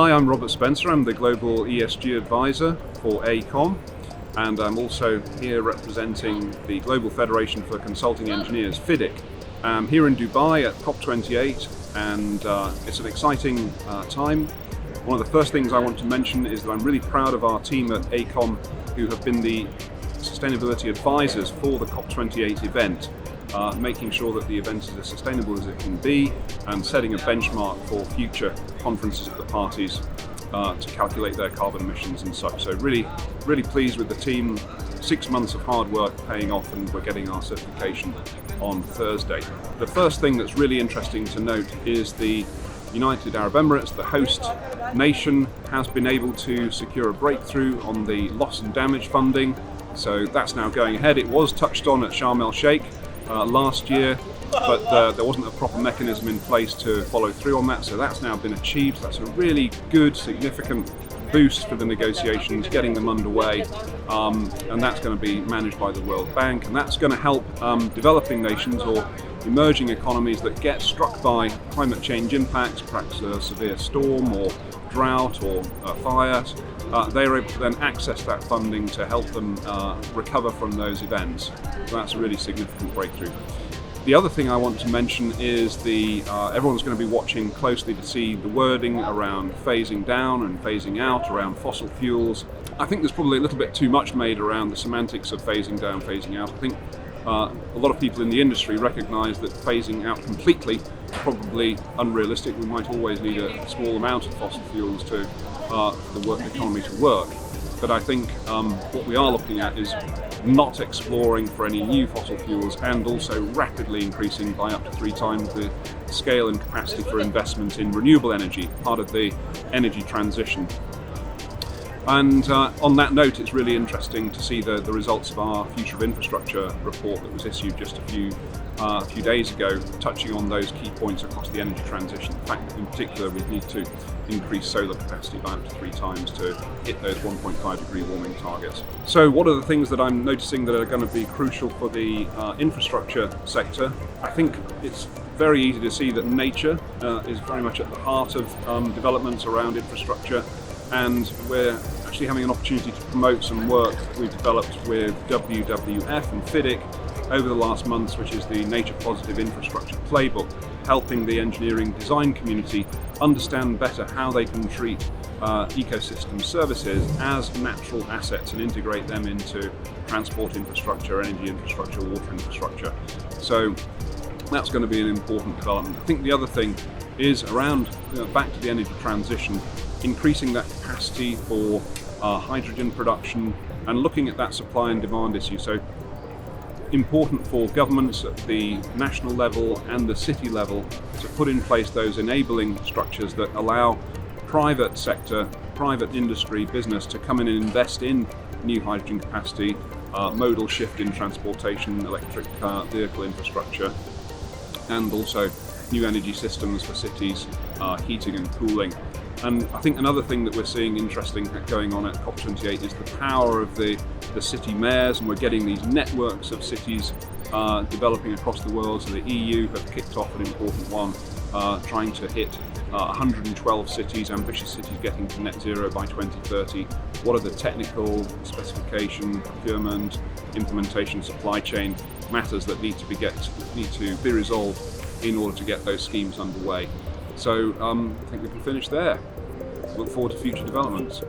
Hi, I'm Robert Spencer. I'm the Global ESG Advisor for AECOM, and I'm also here representing the Global Federation for Consulting Engineers, FIDIC. I'm here in Dubai at COP28, and it's an exciting time. One of the first things I want to mention is that I'm really proud of our team at AECOM, who have been the sustainability advisors for the COP28 event, making sure that the event is as sustainable as it can be and setting a benchmark for future conferences of the parties to calculate their carbon emissions and such. So really pleased with the team. 6 months of hard work paying off, and we're getting our certification on Thursday. The first thing that's really interesting to note is the United Arab Emirates, the host nation, has been able to secure a breakthrough on the loss and damage funding. So that's now going ahead. It was touched on at Sharm el-Sheikh last year, but there wasn't a proper mechanism in place to follow through on that. So that's now been achieved. That's a really good, significant boost for the negotiations, getting them underway, and that's going to be managed by the World Bank, and that's going to help developing nations or emerging economies that get struck by climate change impacts, perhaps a severe storm or drought or fires. They're able to then access that funding to help them recover from those events. So that's a really significant breakthrough. The other thing I want to mention is everyone's going to be watching closely to see the wording around phasing down and phasing out around fossil fuels. I think there's probably a little bit too much made around the semantics of phasing down, phasing out. I think a lot of people in the industry recognise that phasing out completely is probably unrealistic. We might always need a small amount of fossil fuels for the economy to work. But I think what we are looking at is not exploring for any new fossil fuels, and also rapidly increasing by up to 3 times the scale and capacity for investment in renewable energy, part of the energy transition. And on that note, it's really interesting to see the results of our Future of Infrastructure report that was issued just a few days ago, touching on those key points across the energy transition. In fact, in particular, we need to increase solar capacity by up to 3 times to hit those 1.5 degree warming targets. So what are the things that I'm noticing that are going to be crucial for the infrastructure sector? I think it's very easy to see that nature is very much at the heart of developments around infrastructure, and we're actually having an opportunity to promote some work we've developed with WWF and FIDIC over the last months, which is the Nature Positive Infrastructure Playbook, helping the engineering design community understand better how they can treat ecosystem services as natural assets and integrate them into transport infrastructure, energy infrastructure, water infrastructure. So that's going to be an important development. I think the other thing is around, back to the energy transition, increasing that capacity for hydrogen production and looking at that supply and demand issue. So important for governments at the national level and the city level to put in place those enabling structures that allow private sector, private industry, business to come in and invest in new hydrogen capacity, modal shift in transportation, electric vehicle infrastructure, and also new energy systems for cities, heating and cooling. And I think another thing that we're seeing interesting going on at COP28 is the power of the city mayors, and we're getting these networks of cities developing across the world. So the EU have kicked off an important one, trying to hit 112 cities, ambitious cities getting to net zero by 2030. What are the technical specification, procurement, implementation, supply chain matters that need to be resolved in order to get those schemes underway? So I think we can finish there. Look forward to future developments.